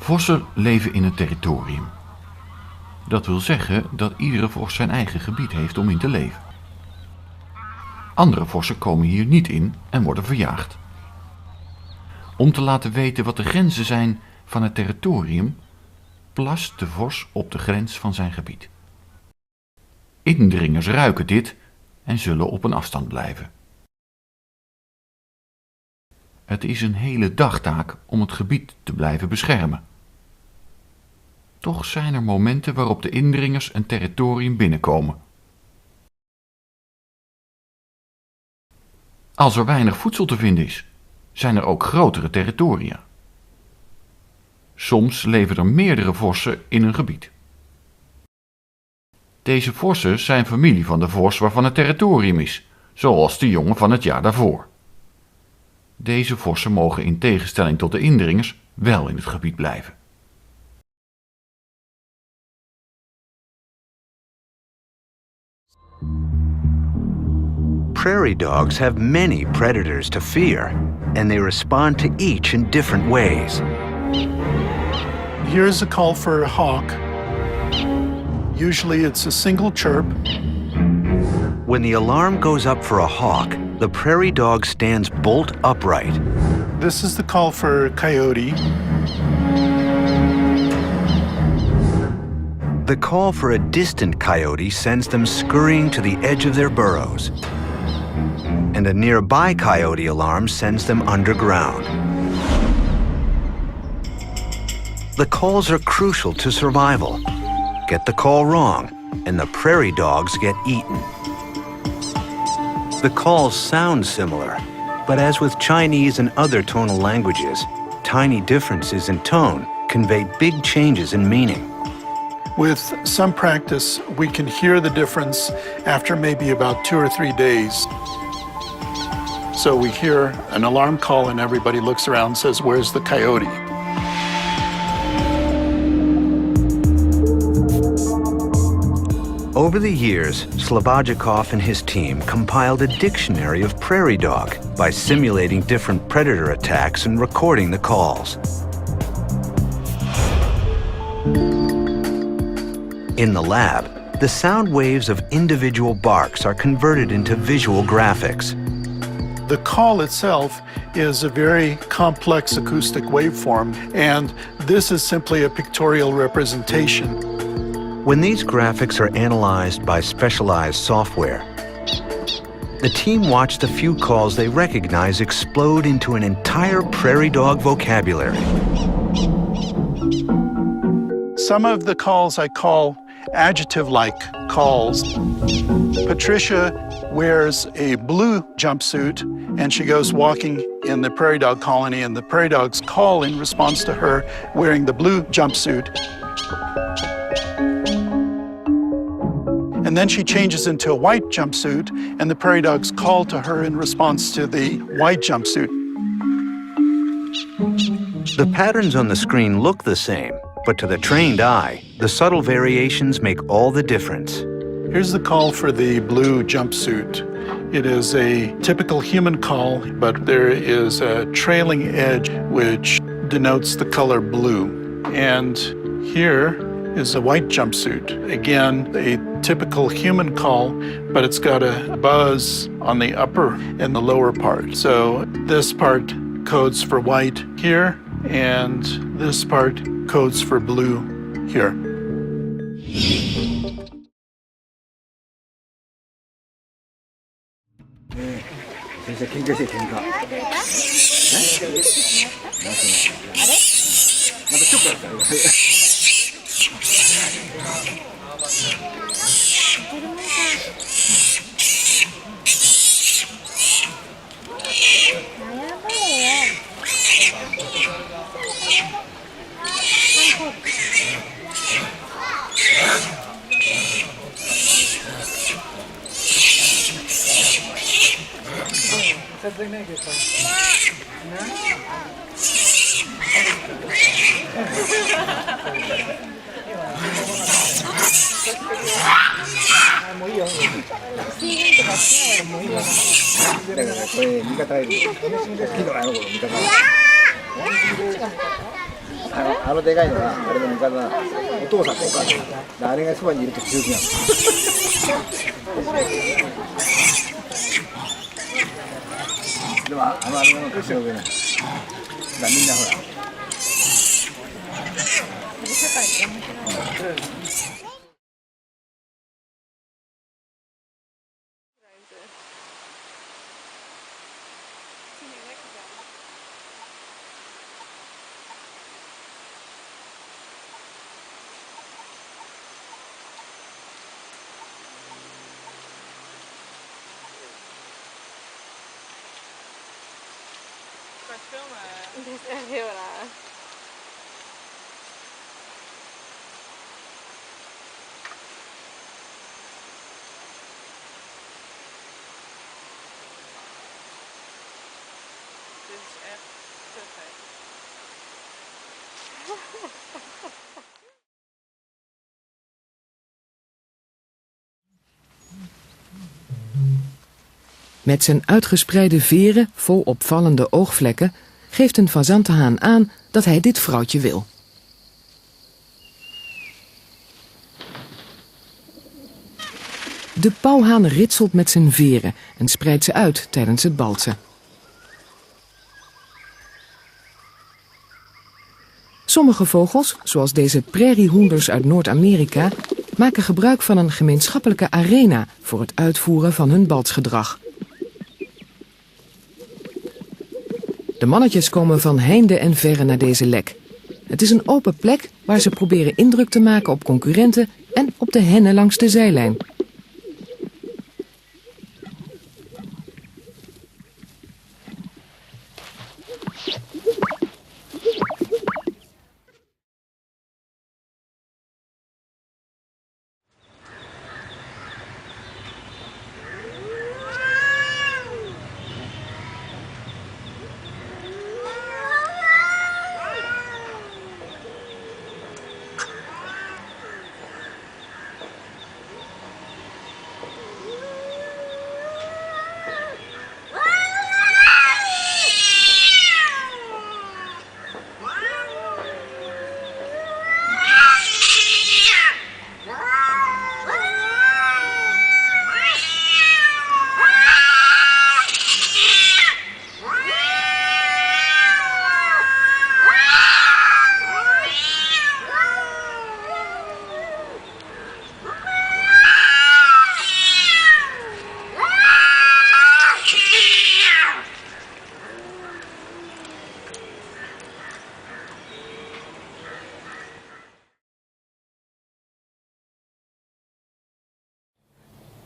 Vossen leven in een territorium. Dat wil zeggen dat iedere vos zijn eigen gebied heeft om in te leven. Andere vossen komen hier niet in en worden verjaagd. Om te laten weten wat de grenzen zijn van het territorium, plast de vos op de grens van zijn gebied. Indringers ruiken dit en zullen op een afstand blijven. Het is een hele dagtaak om het gebied te blijven beschermen. Toch zijn er momenten waarop de indringers een territorium binnenkomen. Als er weinig voedsel te vinden is, zijn er ook grotere territoria. Soms leven er meerdere vossen in een gebied. Deze vossen zijn familie van de vos waarvan het territorium is, zoals de jongen van het jaar daarvoor. Deze vossen mogen in tegenstelling tot de indringers wel in het gebied blijven. Prairie dogs have many predators to fear, and they respond to each in different ways. Here's a call for a hawk. Usually it's a single chirp. When the alarm goes up for a hawk, the prairie dog stands bolt upright. This is the call for a coyote. The call for a distant coyote sends them scurrying to the edge of their burrows. And a nearby coyote alarm sends them underground. The calls are crucial to survival. Get the call wrong, and the prairie dogs get eaten. The calls sound similar, but as with Chinese and other tonal languages, tiny differences in tone convey big changes in meaning. With some practice, we can hear the difference after maybe about 2 or 3 days. So we hear an alarm call and everybody looks around and says, "Where's the coyote?" Over the years, Slobodchikov and his team compiled a dictionary of prairie dog by simulating different predator attacks and recording the calls. In the lab, the sound waves of individual barks are converted into visual graphics. The call itself is a very complex acoustic waveform, and this is simply a pictorial representation. When these graphics are analyzed by specialized software, the team watched the few calls they recognize explode into an entire prairie dog vocabulary. Some of the calls I call adjective-like calls. Patricia wears a blue jumpsuit and she goes walking in the prairie dog colony, and the prairie dogs call in response to her wearing the blue jumpsuit. And then she changes into a white jumpsuit, and the prairie dogs call to her in response to the white jumpsuit. The patterns on the screen look the same, but to the trained eye, the subtle variations make all the difference. Here's the call for the blue jumpsuit. It is a typical human call, but there is a trailing edge which denotes the color blue. And here is a white jumpsuit. Again, a typical human call, but it's got a buzz on the upper and the lower part. So this part codes for white here, and this part codes for blue here. あのでかいのがあれの味方なの。お父さんとお母さんで、あれがそばにいると強気なの。でもあのあれの年の上なの。だからみんなほら。Dit is echt heel raar. Dit is echt te gek. Met zijn uitgespreide veren vol opvallende oogvlekken geeft een fazantenhaan aan dat hij dit vrouwtje wil. De pauwhaan ritselt met zijn veren en spreidt ze uit tijdens het balsen. Sommige vogels, zoals deze prairiehoenders uit Noord-Amerika, maken gebruik van een gemeenschappelijke arena voor het uitvoeren van hun balsgedrag. De mannetjes komen van heinde en verre naar deze lek. Het is een open plek waar ze proberen indruk te maken op concurrenten en op de hennen langs de zijlijn.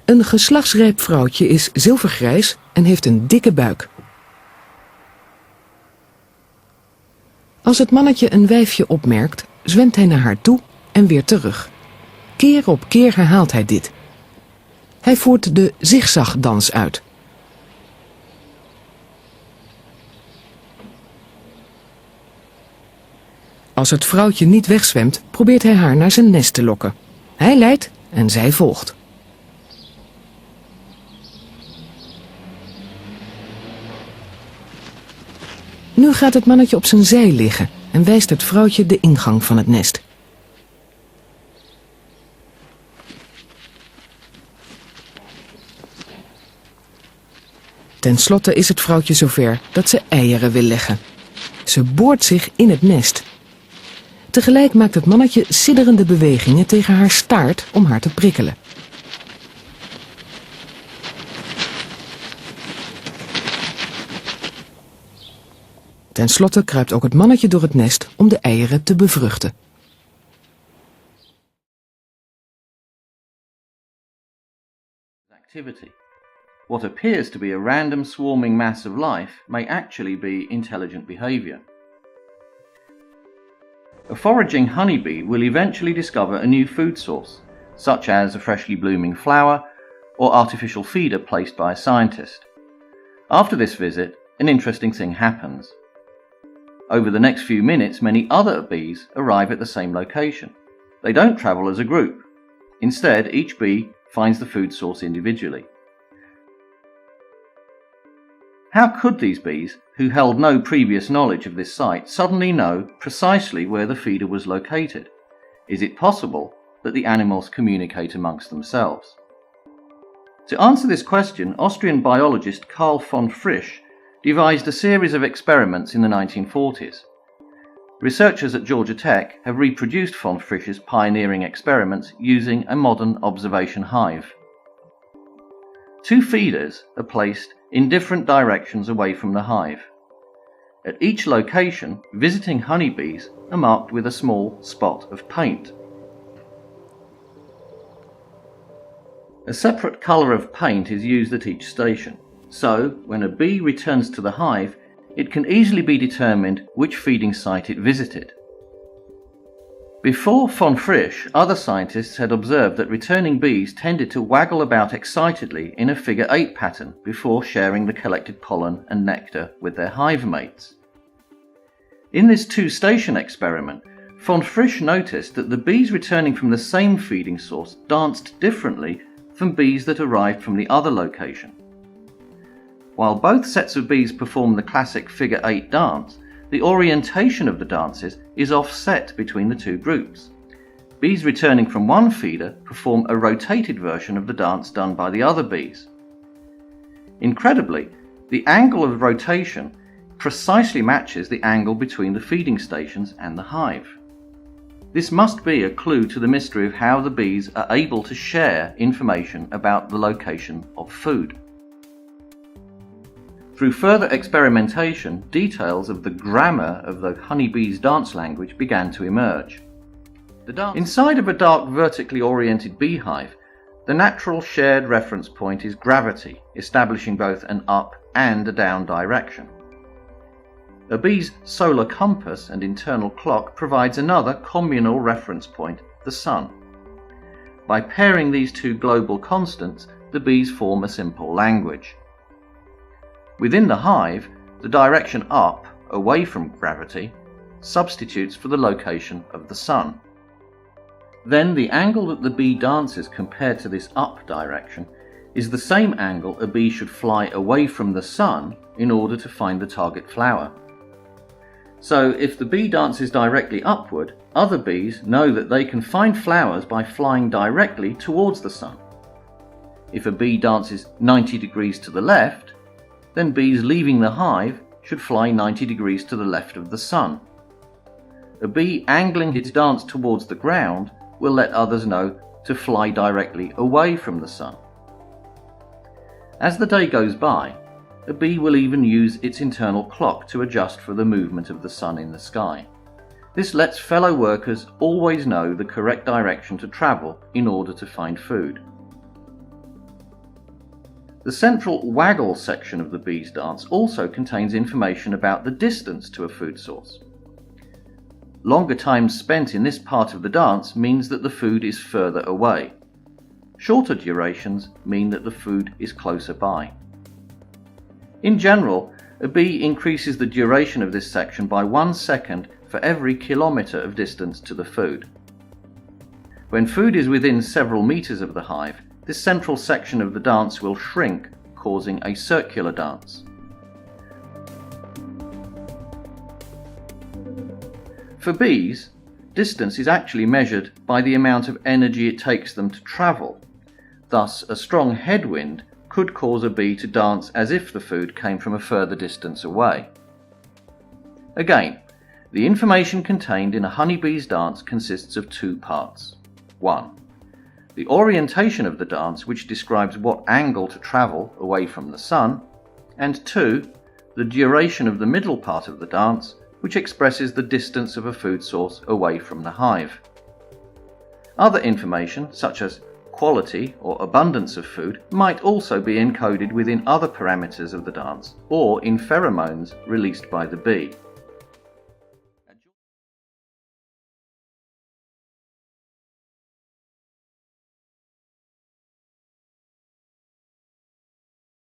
Een geslachtsrijp vrouwtje is zilvergrijs en heeft een dikke buik. Als het mannetje een wijfje opmerkt, zwemt hij naar haar toe en weer terug. Keer op keer herhaalt hij dit. Hij voert de zigzagdans uit. Als het vrouwtje niet wegzwemt, probeert hij haar naar zijn nest te lokken. Hij leidt en zij volgt. Nu gaat het mannetje op zijn zij liggen en wijst het vrouwtje de ingang van het nest. Ten slotte is het vrouwtje zover dat ze eieren wil leggen. Ze boort zich in het nest. Tegelijk maakt het mannetje sidderende bewegingen tegen haar staart om haar te prikkelen. Ten slotte kruipt ook het mannetje door het nest om de eieren te bevruchten. Activity. What appears to be a random swarming mass of life may actually be intelligent behavior. A foraging honeybee will eventually discover a new food source, such as a freshly blooming flower or artificial feeder placed by a scientist. After this visit, an interesting thing happens. Over the next few minutes, many other bees arrive at the same location. They don't travel as a group. Instead, each bee finds the food source individually. How could these bees, who held no previous knowledge of this site, suddenly know precisely where the feeder was located? Is it possible that the animals communicate amongst themselves? To answer this question, Austrian biologist Carl von Frisch devised a series of experiments in the 1940s. Researchers at Georgia Tech have reproduced von Frisch's pioneering experiments using a modern observation hive. Two feeders are placed in different directions away from the hive. At each location, visiting honeybees are marked with a small spot of paint. A separate colour of paint is used at each station, so when a bee returns to the hive, it can easily be determined which feeding site it visited. Before von Frisch, other scientists had observed that returning bees tended to waggle about excitedly in a figure 8 pattern before sharing the collected pollen and nectar with their hive mates. In this two-station experiment, von Frisch noticed that the bees returning from the same feeding source danced differently from bees that arrived from the other location. While both sets of bees perform the classic figure 8 dance, the orientation of the dances is offset between the two groups. Bees returning from one feeder perform a rotated version of the dance done by the other bees. Incredibly, the angle of rotation precisely matches the angle between the feeding stations and the hive. This must be a clue to the mystery of how the bees are able to share information about the location of food. Through further experimentation, details of the grammar of the honeybee's dance language began to emerge. Inside of a dark vertically oriented beehive, the natural shared reference point is gravity, establishing both an up and a down direction. A bee's solar compass and internal clock provides another communal reference point, the sun. By pairing these two global constants, the bees form a simple language. Within the hive, the direction up, away from gravity, substitutes for the location of the sun. Then the angle that the bee dances compared to this up direction is the same angle a bee should fly away from the sun in order to find the target flower. So if the bee dances directly upward, other bees know that they can find flowers by flying directly towards the sun. If a bee dances 90 degrees to the left, then bees leaving the hive should fly 90 degrees to the left of the sun. A bee angling its dance towards the ground will let others know to fly directly away from the sun. As the day goes by, a bee will even use its internal clock to adjust for the movement of the sun in the sky. This lets fellow workers always know the correct direction to travel in order to find food. The central waggle section of the bee's dance also contains information about the distance to a food source. Longer time spent in this part of the dance means that the food is further away. Shorter durations mean that the food is closer by. In general, a bee increases the duration of this section by 1 second for every kilometre of distance to the food. When food is within several meters of the hive, this central section of the dance will shrink, causing a circular dance. For bees, distance is actually measured by the amount of energy it takes them to travel. Thus, a strong headwind could cause a bee to dance as if the food came from a further distance away. Again, the information contained in a honeybee's dance consists of two parts. 1. The orientation of the dance, which describes what angle to travel away from the sun, and 2. The duration of the middle part of the dance, which expresses the distance of a food source away from the hive. Other information, such as quality or abundance of food, might also be encoded within other parameters of the dance or in pheromones released by the bee.